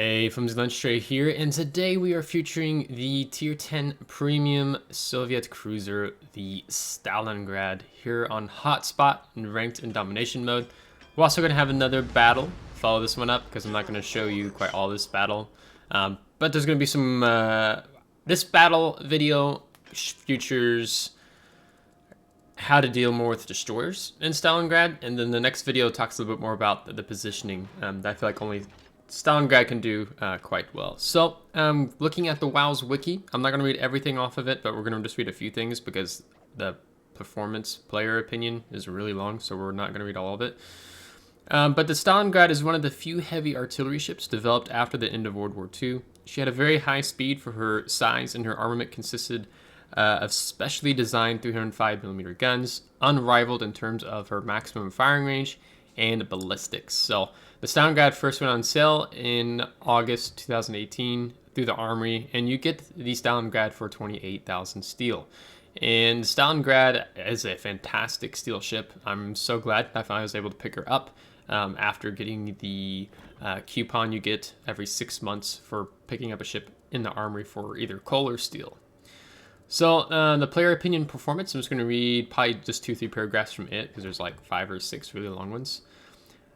Hey, FlimsyLunchTray here, and today we are featuring the Tier 10 Premium Soviet Cruiser, the Stalingrad, here on Hotspot in Ranked and Domination mode. We're also going to have another battle. Follow this one up, because I'm not going to show you quite all this battle. But there's going to be some... this battle video features how to deal more with destroyers in Stalingrad, and then the next video talks a little bit more about the positioning that I feel like only Stalingrad can do quite well. So, looking at the WoW's Wiki, I'm not going to read everything off of it, but we're going to just read a few things because the performance player opinion is really long, so we're not going to read all of it. But the Stalingrad is one of the few heavy artillery ships developed after the end of World War II. She had a very high speed for her size, and her armament consisted of specially designed 305mm guns, unrivaled in terms of her maximum firing range and ballistics. So the Stalingrad first went on sale in August 2018 through the Armory, and you get the Stalingrad for 28,000 steel. And Stalingrad is a fantastic steel ship. I'm so glad I finally was able to pick her up after getting the coupon you get every 6 months for picking up a ship in the Armory for either coal or steel. So the player opinion performance, I'm just going to read probably just 2-3 paragraphs from it because there's like 5 or 6 really long ones.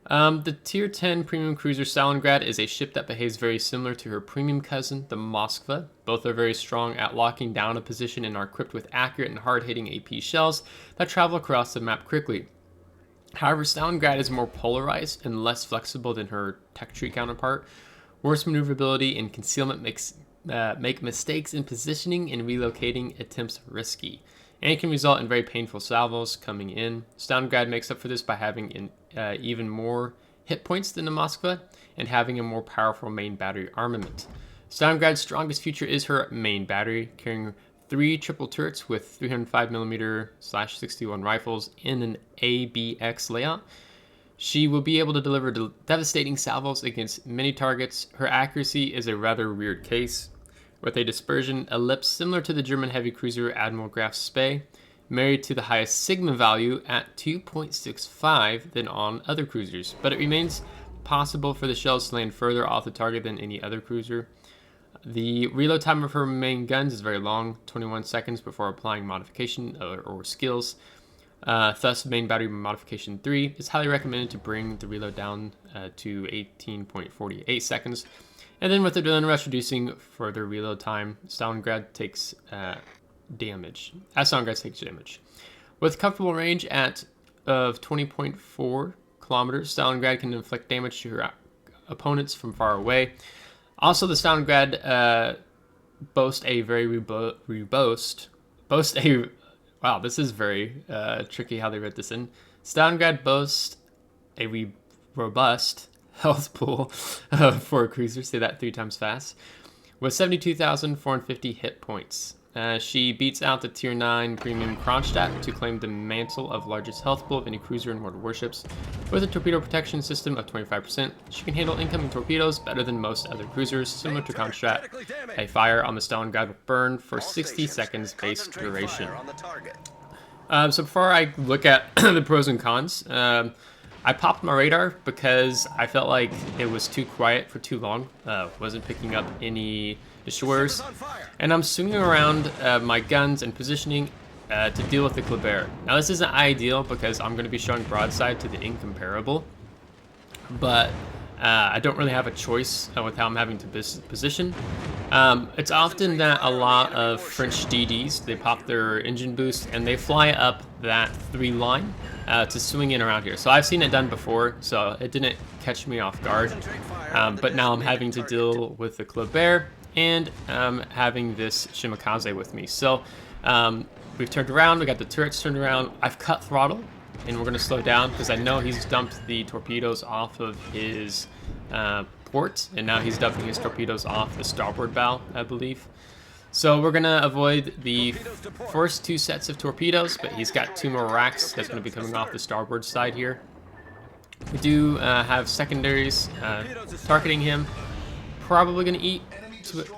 The Tier 10 Premium Cruiser Stalingrad is a ship that behaves very similar to her premium cousin, the Moskva. Both are very strong at locking down a position and are equipped with accurate and hard-hitting AP shells that travel across the map quickly. However, Stalingrad is more polarized and less flexible than her tech tree counterpart. Worse maneuverability and concealment make mistakes in positioning and relocating attempts risky, and it can result in very painful salvos coming in. Stalingrad makes up for this by having even more hit points than the Moskva and having a more powerful main battery armament. Stalingrad's strongest feature is her main battery, carrying 3 triple turrets with 305mm/61 rifles in an ABX layout. She will be able to deliver devastating salvos against many targets. Her accuracy is a rather weird case, with a dispersion ellipse similar to the German heavy cruiser Admiral Graf Spee, married to the highest sigma value at 2.65 than on other cruisers, but it remains possible for the shells to land further off the target than any other cruiser. The reload time of her main guns is very long, 21 seconds before applying modification or skills. Thus, main battery modification 3 is highly recommended to bring the reload down to 18.48 seconds. And then with adrenaline rush reducing further reload time, Stalingrad takes damage. With comfortable range of 20.4 kilometers, Stalingrad can inflict damage to her opponents from far away. Also, the Stalingrad boasts a very wow, this is very tricky how they wrote this in. Stalingrad boasts a robust health pool for a cruiser, say that 3 times fast, with 72,450 hit points. She beats out the Tier 9 Premium Kronstadt to claim the mantle of largest health pool of any cruiser in World Warships. With a torpedo protection system of 25%, she can handle incoming torpedoes better than most other cruisers, similar to Kronstadt. A fire on the Stalingrad will burn for 60 seconds base duration. So before I look at the pros and cons, I popped my radar because I felt like it was too quiet for too long. Wasn't picking up any destroyers, and I'm swinging around my guns and positioning to deal with the Kleber. Now this isn't ideal because I'm going to be showing broadside to the incomparable, but I don't really have a choice with how I'm having to position. It's often that a lot of French DDs, they pop their engine boost and they fly up that 3 line to swing in around here. So I've seen it done before, so it didn't catch me off guard. But now I'm having to deal with the Kleber and having this Shimakaze with me. So we've turned around, we got the turrets turned around. I've cut throttle, and we're going to slow down because I know he's dumped the torpedoes off of his port, and now he's dumping his torpedoes off the starboard bow, I believe. So we're going to avoid the first 2 sets of torpedoes, but he's got 2 more racks that's going to be coming off the starboard side here. We do have secondaries targeting him. Probably going to eat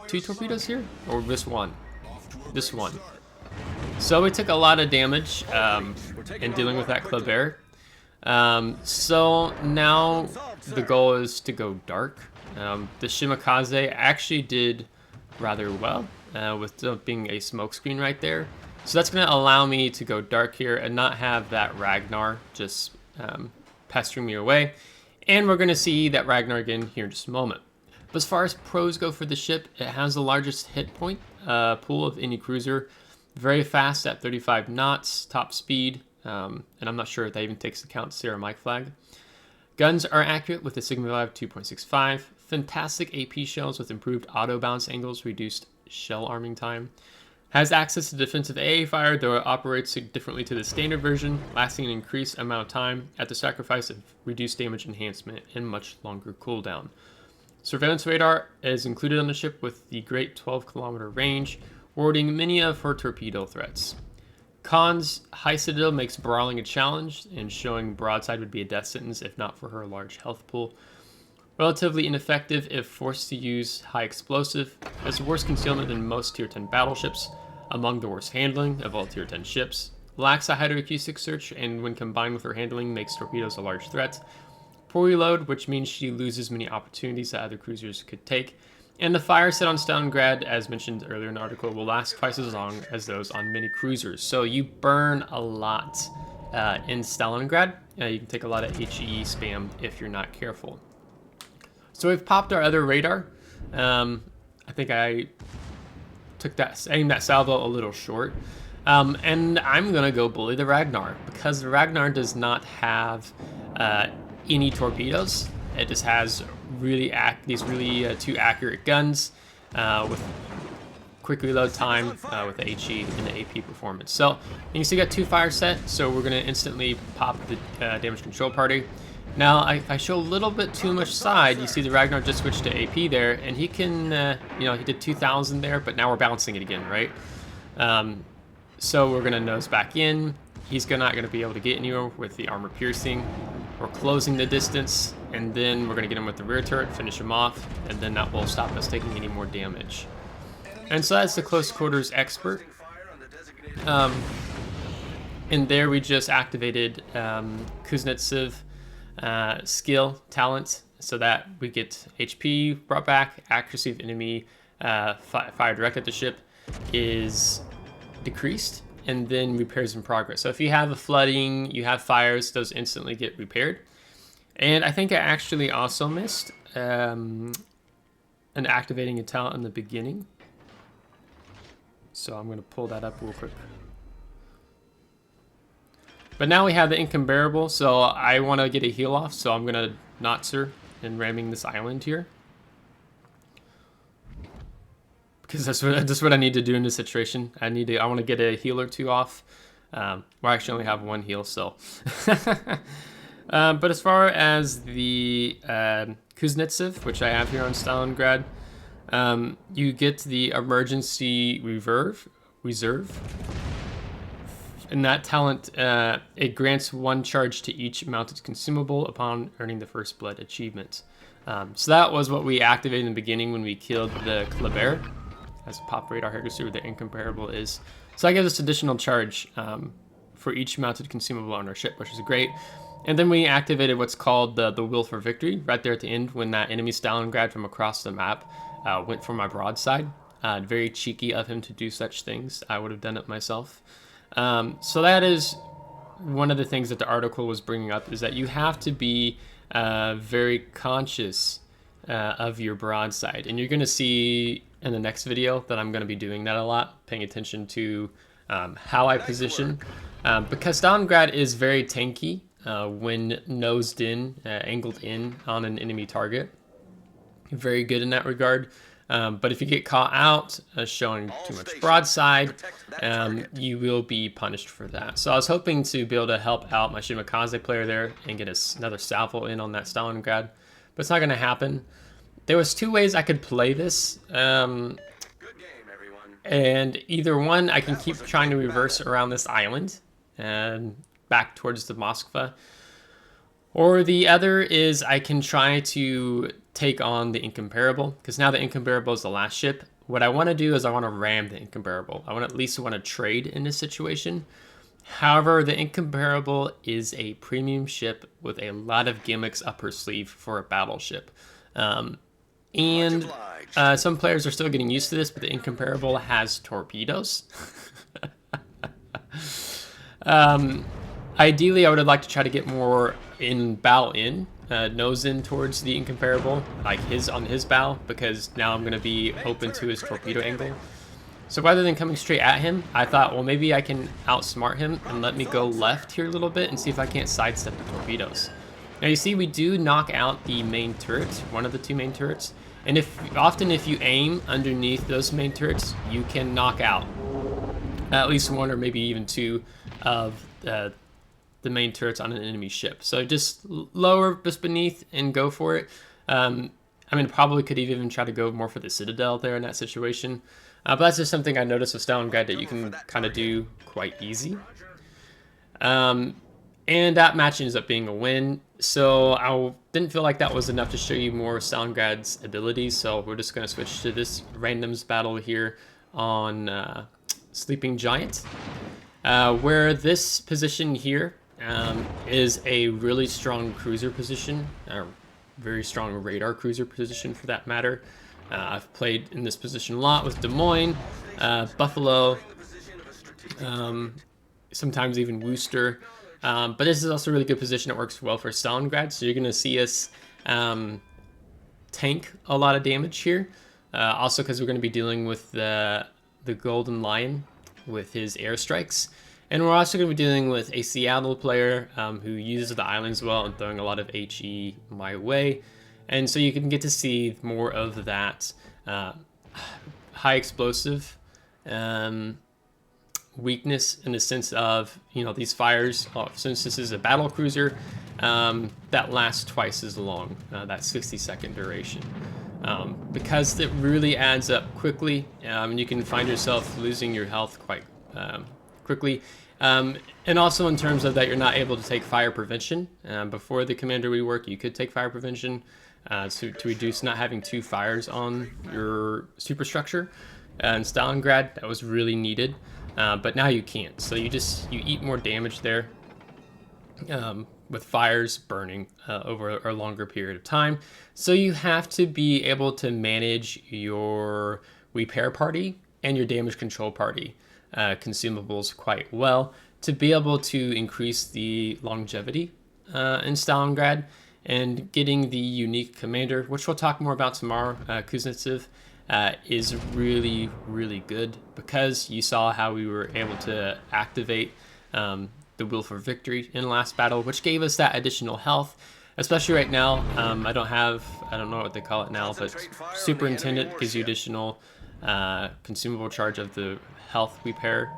2 torpedoes here, or this one. This one. So we took a lot of damage in dealing with that Kleber. So now the goal is to go dark. The Shimakaze actually did rather well with being a smokescreen right there. So that's going to allow me to go dark here and not have that Ragnar just pestering me away. And we're going to see that Ragnar again here in just a moment. But as far as pros go for the ship, it has the largest hit point pool of any cruiser. Very fast at 35 knots, top speed. And I'm not sure if that even takes account Sarah Mike flag. Guns are accurate with a Sigma Valve 2.65. Fantastic AP shells with improved auto bounce angles, reduced shell arming time. Has access to defensive AA fire, though it operates differently to the standard version, lasting an increased amount of time at the sacrifice of reduced damage enhancement and much longer cooldown. Surveillance radar is included on the ship with the great 12-kilometer range, warding many of her torpedo threats. Cons, high citadel makes brawling a challenge, and showing broadside would be a death sentence if not for her large health pool. Relatively ineffective if forced to use high explosive, has worse concealment than most tier 10 battleships, among the worst handling of all tier 10 ships, lacks a hydroacoustic search, and when combined with her handling makes torpedoes a large threat. Poor reload, which means she loses many opportunities that other cruisers could take. And the fire set on Stalingrad, as mentioned earlier in the article, will last twice as long as those on many cruisers. So you burn a lot in Stalingrad. You can take a lot of HE spam if you're not careful. So we've popped our other radar. I think I aimed that salvo a little short. And I'm gonna go bully the Ragnar because the Ragnar does not have any torpedoes. It just has these really two accurate guns with quick reload time with the HE and the AP performance. So you can see we got 2 fire set, so we're gonna instantly pop the damage control party. Now, if I show a little bit too much side, you see the Ragnar just switched to AP there, and he can, he did 2,000 there, but now we're bouncing it again, right? So we're gonna nose back in. He's not gonna be able to get anywhere with the armor piercing. We're closing the distance, and then we're gonna get him with the rear turret, finish him off, and then that will stop us taking any more damage. And so that's the close quarters expert. And there we just activated Kuznetsov skill talent so that we get HP brought back, accuracy of enemy fire direct at the ship is decreased, and then repairs in progress. So if you have a flooding, you have fires, those instantly get repaired. And I think I actually also missed an activating a talent in the beginning. So I'm going to pull that up real quick. But now we have the incomparable, so I want to get a heal off, so I'm going to Notzer and ramming this island here. Because that's what I need to do in this situation. I want to get a heal or 2 off. Well, I actually only have 1 heal, so. But as far as the Kuznetsov, which I have here on Stalingrad, you get the emergency reserve. And that talent, it grants 1 charge to each mounted consumable upon earning the first blood achievement. So that was what we activated in the beginning when we killed the Kleber. As a pop radar here to see where the incomparable is. So that gives us additional charge for each mounted consumable on our ship, which is great. And then we activated what's called the Will for Victory right there at the end when that enemy Stalingrad from across the map went for my broadside. Very cheeky of him to do such things. I would have done it myself. So that is one of the things that the article was bringing up, is that you have to be very conscious of your broadside. And you're going to see in the next video that I'm going to be doing that a lot, paying attention to how I position. Because Stalingrad is very tanky when nosed in, angled in on an enemy target. Very good in that regard. But if you get caught out showing too much broadside, you will be punished for that. So I was hoping to be able to help out my Shimakaze player there and get another salvo in on that Stalingrad, but it's not going to happen. There was 2 ways I could play this, and either one, I can keep trying to reverse around this island and back towards the Moskva, or the other is I can try to take on the Incomparable, because now the Incomparable is the last ship. What I want to do is I want to ram the Incomparable. I want at least want to trade in this situation. However, the Incomparable is a premium ship with a lot of gimmicks up her sleeve for a battleship. And some players are still getting used to this, but the Incomparable has torpedoes. Ideally, I would like to try to get more in bow in, nose in towards the Incomparable, like on his bow, because now I'm going to be open to his torpedo angle. So rather than coming straight at him, I thought, well, maybe I can outsmart him and let me go left here a little bit and see if I can't sidestep the torpedoes. Now you see we do knock out the main turrets, one of the two main turrets, and often if you aim underneath those main turrets, you can knock out at least one or maybe even two of the main turrets on an enemy ship. So just lower just beneath and go for it. I mean, probably could even try to go more for the Citadel there in that situation. But that's just something I noticed with Stalingrad that you can kind of do quite easy. And that match ends up being a win. So I didn't feel like that was enough to show you more Stalingrad's abilities. So we're just going to switch to this randoms battle here on Sleeping Giant. Where this position here is a really strong cruiser position, or very strong radar cruiser position for that matter. I've played in this position a lot with Des Moines, Buffalo, sometimes even Worcester. But this is also a really good position that works well for Stalingrad. So you're going to see us tank a lot of damage here. Also because we're going to be dealing with the Golden Lion with his airstrikes. And we're also going to be dealing with a Seattle player who uses the islands well and throwing a lot of HE my way. And so you can get to see more of that high explosive weakness in the sense of, these fires, since this is a battle cruiser, that lasts twice as long, that 60-second duration. Because it really adds up quickly, and you can find yourself losing your health quite quickly. And also in terms of that you're not able to take fire prevention. Before the Commander rework, you could take fire prevention to reduce not having two fires on your superstructure. In Stalingrad, that was really needed, but now you can't. So you eat more damage there with fires burning over a longer period of time. So you have to be able to manage your repair party and your damage control party consumables quite well to be able to increase the longevity in Stalingrad. And getting the unique commander, which we'll talk more about tomorrow, Kuznetsov, is really, really good because you saw how we were able to activate the Will for Victory in last battle, which gave us that additional health, especially right now. I don't know what they call it now, but Superintendent gives you additional consumable charge of the health repair,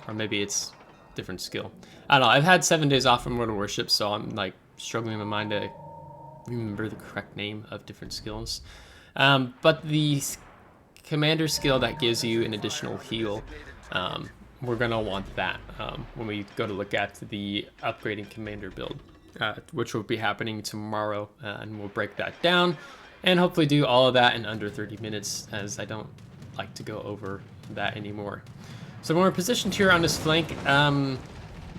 or maybe it's different skill. I don't know. I've had 7 days off from World of Warships, so I'm like struggling in my mind to remember the correct name of different skills. But the commander skill that gives you an additional heal, we're going to want that when we go to look at the upgrading commander build, which will be happening tomorrow, and we'll break that down and hopefully do all of that in under 30 minutes, as I don't like to go over that anymore. So when we're positioned here on this flank,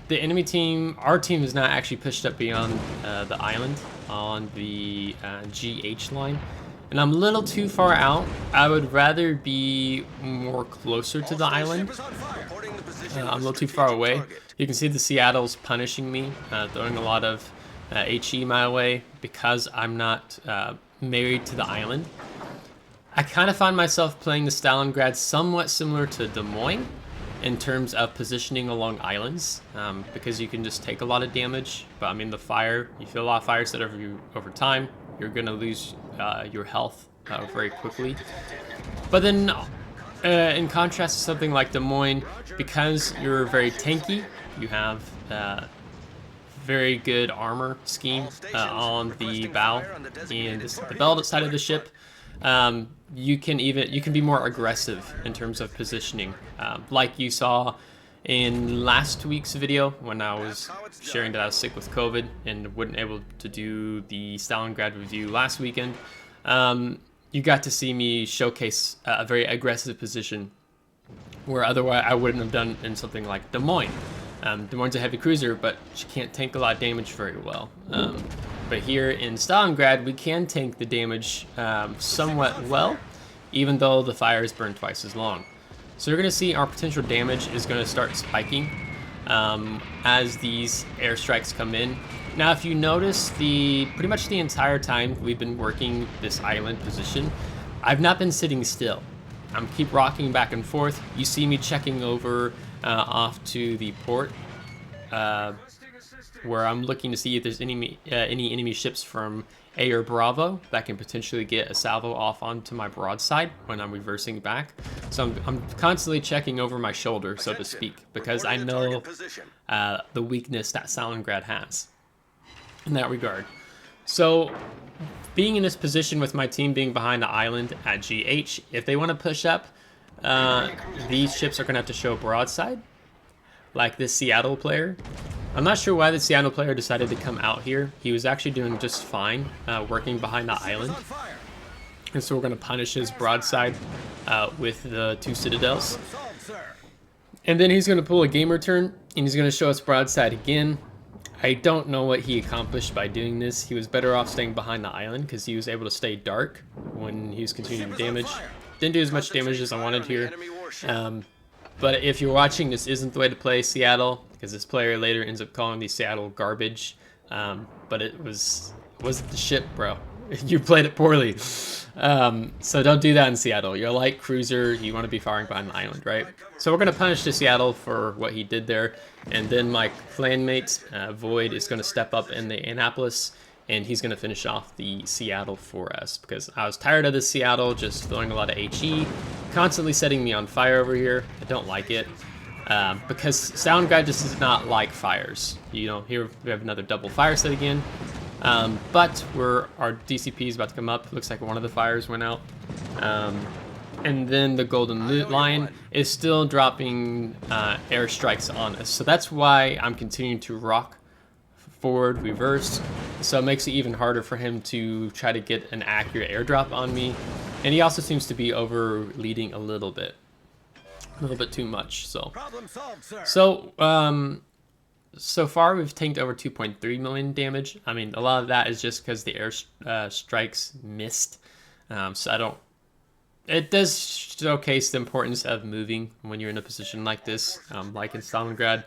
the enemy team, our team is not actually pushed up beyond the island on the GH line. And I'm a little too far out. I would rather be more closer to the island. I'm a little too far away. You can see the Seattle's punishing me, throwing a lot of HE my way because I'm not married to the island. I kind of find myself playing the Stalingrad somewhat similar to Des Moines in terms of positioning along islands, because you can just take a lot of damage. But I mean, the fire, you feel a lot of fires that over time, you're gonna lose your health very quickly. But then in contrast to something like Des Moines, because you're very tanky, you have very good armor scheme on the bow and the bell side of the ship. You can be more aggressive in terms of positioning, like you saw in last week's video when I was sharing that I was sick with COVID and wasn't able to do the Stalingrad review last weekend. You got to see me showcase a very aggressive position where otherwise I wouldn't have done in something like Des Moines. Des Moines is a heavy cruiser, but she can't tank a lot of damage very well. But here in Stalingrad, we can tank the damage somewhat well, even though the fires burn twice as long. So you're going to see our potential damage is going to start spiking as these airstrikes come in. Now, if you notice, pretty much the entire time we've been working this island position, I've not been sitting still. I'm keep rocking back and forth. You see me checking over off to the port, where I'm looking to see if there's any enemy ships from A or Bravo that can potentially get a salvo off onto my broadside when I'm reversing back. So I'm constantly checking over my shoulder, so to speak, because I know the weakness that Stalingrad has in that regard. So being in this position with my team being behind the island at GH, if they want to push up, these ships are going to have to show broadside, like this Seattle player. I'm not sure why the Seattle player decided to come out here. He was actually doing just fine working behind the island. And so we're going to punish his broadside with the 2 citadels. And then he's going to pull a gamer turn, and he's going to show us broadside again. I don't know what he accomplished by doing this. He was better off staying behind the island because he was able to stay dark when he was continuing damage. Didn't do as much damage as I wanted here. But if you're watching, this isn't the way to play Seattle, because this player later ends up calling the Seattle garbage. But it wasn't the ship, bro. You played it poorly. So don't do that in Seattle. You're a light cruiser. You want to be firing behind the island, right? So we're going to punish the Seattle for what he did there. And then my clanmate, Void, is going to step up in the Annapolis, and he's going to finish off the Seattle for us, because I was tired of this Seattle just throwing a lot of HE, constantly setting me on fire over here. I don't like it, because Stalingrad just does not like fires. You know, here we have another double fire set again, but our DCP is about to come up. Looks like one of the fires went out. And then the Golden Loot Line is still dropping airstrikes on us. So that's why I'm continuing to rock forward, reverse. So it makes it even harder for him to try to get an accurate airdrop on me. And he also seems to be over leading a little bit too much. So so far we've tanked over 2.3 million damage. I mean, a lot of that is just because the air strikes missed. So it does showcase the importance of moving when you're in a position like this, like in Stalingrad.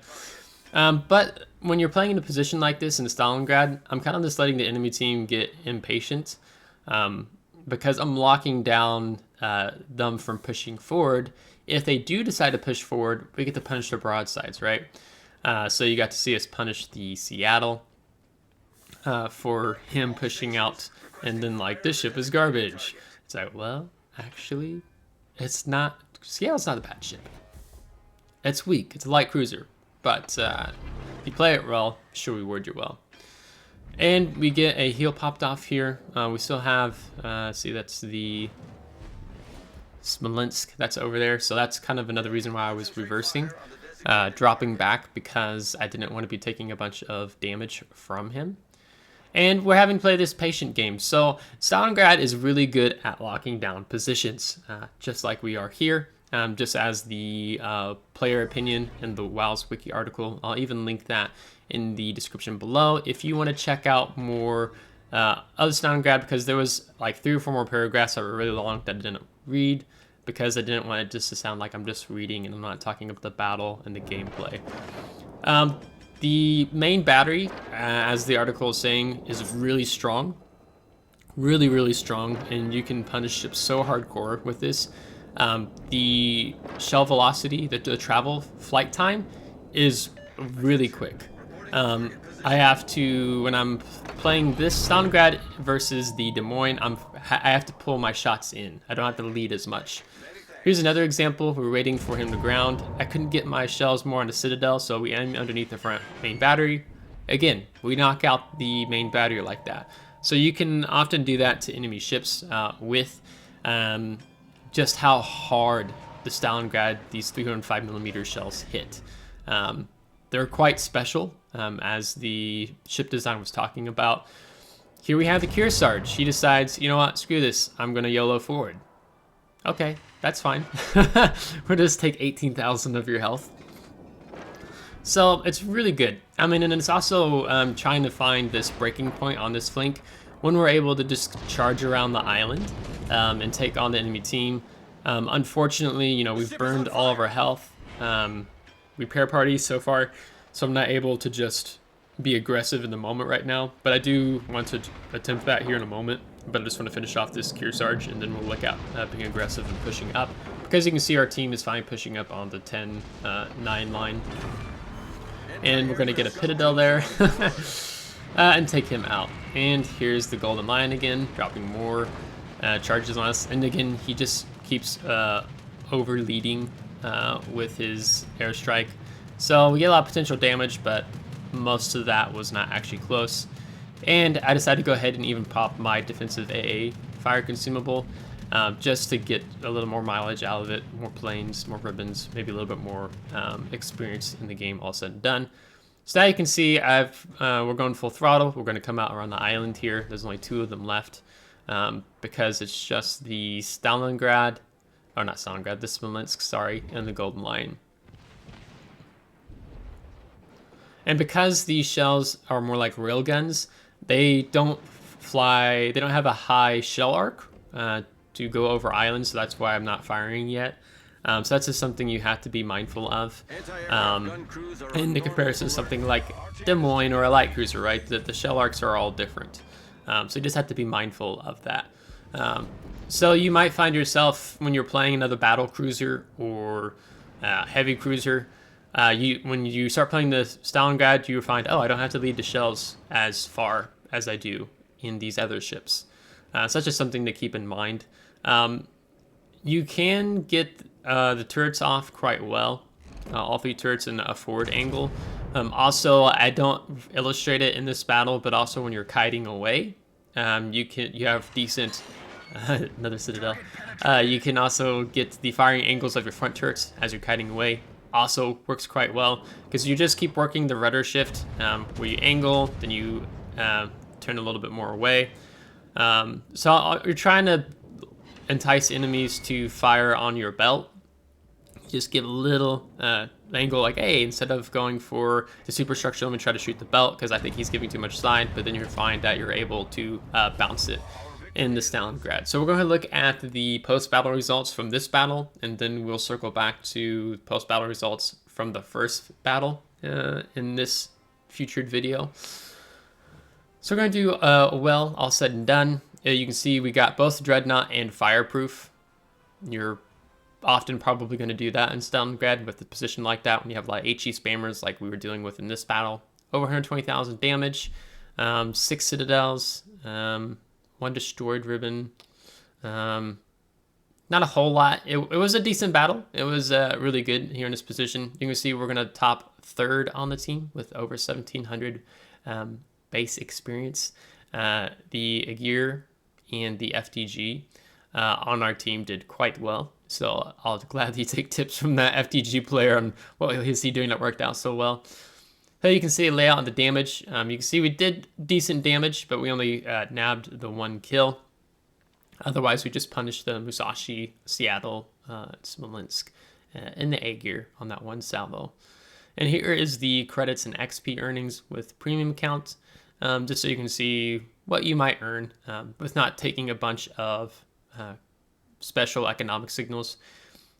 But when you're playing in a position like this in Stalingrad, I'm kind of just letting the enemy team get impatient, because I'm locking down them from pushing forward. If they do decide to push forward, we get to punish their broadsides, right? So you got to see us punish the Seattle for him pushing out, and then like, this ship is garbage. It's like, well, actually, it's not. Seattle's not a bad ship. It's weak. It's a light cruiser, but if you play it well, she'll reward you well. And we get a heal popped off here. We still have. See, that's the Smolensk. That's over there. So that's kind of another reason why I was reversing, dropping back, because I didn't want to be taking a bunch of damage from him. And we're having to play this patient game. So Stalingrad is really good at locking down positions, just like we are here. Just as the player opinion in the WoW's Wiki article. I'll even link that in the description below if you want to check out more other Stalingrad, because there was like 3 or 4 more paragraphs that were really long that I didn't read, because I didn't want it just to sound like I'm just reading and I'm not talking about the battle and the gameplay. The main battery, as the article is saying, is really strong. Really, really strong. And you can punish ships so hardcore with this. The shell velocity, the travel flight time, is really quick. I have to, when I'm playing this Stalingrad versus the Des Moines, I have to pull my shots in. I don't have to lead as much. Here's another example. We're waiting for him to ground. I couldn't get my shells more on the Citadel, so we aim underneath the front main battery. Again, we knock out the main battery like that. So you can often do that to enemy ships with just how hard the Stalingrad, these 305mm shells hit. They're quite special, as the ship design was talking about. Here we have the Kearsarge. He decides, you know what, screw this, I'm gonna YOLO forward. Okay, that's fine. We'll just take 18,000 of your health. So it's really good. I mean, and it's also trying to find this breaking point on this flank when we're able to just charge around the island and take on the enemy team. Unfortunately, you know, we've burned all of our health repair parties so far, so I'm not able to just be aggressive in the moment right now, but I do want to attempt that here in a moment. But I just want to finish off this Kearsarge, and then we'll look at being aggressive and pushing up. Because you can see our team is fine pushing up on the 10-9 line. And we're going to get a Pitadel there and take him out. And here's the Golden Lion again, dropping more charges on us. And again, he just keeps over-leading with his airstrike. So we get a lot of potential damage, but most of that was not actually close. And I decided to go ahead and even pop my defensive AA fire consumable just to get a little more mileage out of it, more planes, more ribbons, maybe a little bit more experience in the game all said and done. So now you can see we're going full throttle. We're going to come out around the island here. There's only 2 of them left because it's just the Stalingrad, or not Stalingrad, the Smolensk, sorry, and the Golden Lion. And because these shells are more like railguns, they don't fly, they don't have a high shell arc to go over islands, so that's why I'm not firing yet. So that's just something you have to be mindful of. In the comparison to something like Des Moines or a light cruiser, right? The shell arcs are all different. So you just have to be mindful of that. So you might find yourself, when you're playing another battle cruiser or heavy cruiser, when you start playing the Stalingrad, you find, oh, I don't have to lead the shells as far as I do in these other ships. So that's just something to keep in mind. You can get the turrets off quite well, all 3 turrets in a forward angle. Also, I don't illustrate it in this battle, but also when you're kiting away, you have decent another citadel. You can also get the firing angles of your front turrets as you're kiting away. Also works quite well because you just keep working the rudder shift where you angle, then you turn a little bit more away. So you're trying to entice enemies to fire on your belt. Just give a little angle, like, hey, instead of going for the superstructure, let me try to shoot the belt because I think he's giving too much side, but then you'll find that you're able to bounce it in the Stalingrad. So we're going to look at the post-battle results from this battle, and then we'll circle back to post-battle results from the first battle in this featured video. So we're going to do well, all said and done. You can see we got both Dreadnought and Fireproof. You're often probably going to do that in Stalingrad with a position like that when you have a lot of HE spammers like we were dealing with in this battle. Over 120,000 damage, 6 citadels, 1 destroyed ribbon. Not a whole lot. It was a decent battle. It was really good here in this position. You can see we're going to top 3rd on the team with over 1,700 base experience. The Agir and the FTG on our team did quite well. So I'll gladly take tips from that FTG player on what is he doing that worked out so well. So you can see a layout on the damage. You can see we did decent damage, but we only nabbed the 1 kill. Otherwise, we just punished the Musashi, Seattle, Smolensk, and the Agir on that 1 salvo. And here is the credits and XP earnings with premium count, just so you can see what you might earn with not taking a bunch of special economic signals.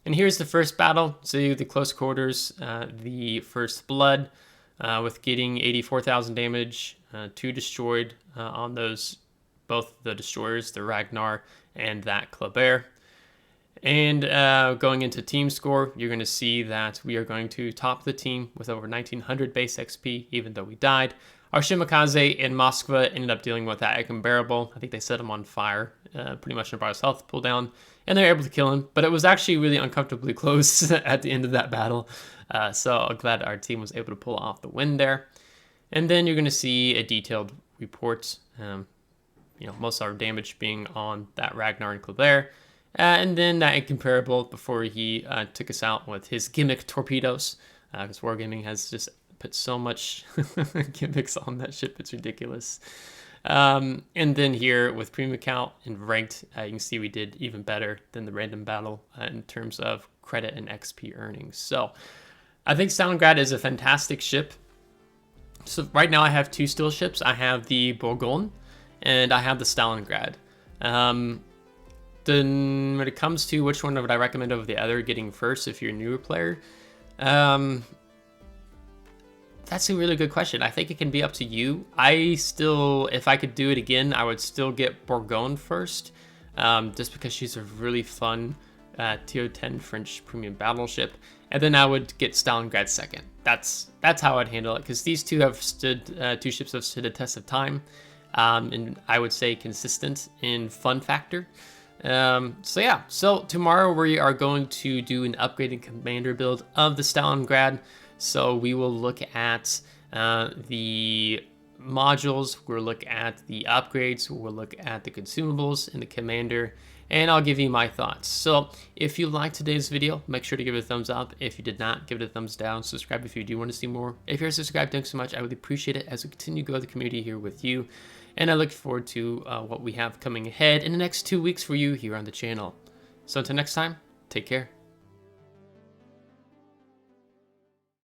And here's the first battle. So the close quarters, the first blood, with getting 84,000 damage, 2 destroyed on those, both the destroyers, the Ragnar and that Kleber. And going into team score, you're going to see that we are going to top the team with over 1,900 base XP, even though we died. Our Shimakaze in Moskva ended up dealing with that unbearable. I think they set him on fire, pretty much brought his health pull down, and they were able to kill him. But it was actually really uncomfortably close at the end of that battle. So I'm glad our team was able to pull off the win there. And then you're going to see a detailed report, most of our damage being on that Ragnar and Kleber. And then that incomparable before he took us out with his gimmick torpedoes, because Wargaming has just put so much gimmicks on that ship, it's ridiculous. And then here with premium count and ranked, you can see we did even better than the random battle in terms of credit and XP earnings. So I think Stalingrad is a fantastic ship. So right now I have two steel ships. I have the Bourgogne and I have the Stalingrad. Then when it comes to which one would I recommend over the other getting first if you're a newer player, that's a really good question. I think it can be up to you. I still, if I could do it again, I would still get Bourgogne first, just because she's a really fun tier 10 French premium battleship. And then I would get Stalingrad second. That's how I'd handle it, because these two ships have stood a test of time, and I would say consistent in fun factor. So yeah, so tomorrow we are going to do an upgraded commander build of the Stalingrad. So we will look at the modules, we'll look at the upgrades, we'll look at the consumables in the commander, and I'll give you my thoughts. So if you liked today's video, make sure to give it a thumbs up. If you did not, give it a thumbs down. Subscribe if you do want to see more. If you're subscribed, thanks so much. I really appreciate it as we continue to grow the community here with you. And I look forward to what we have coming ahead in the next 2 weeks for you here on the channel. So until next time, take care.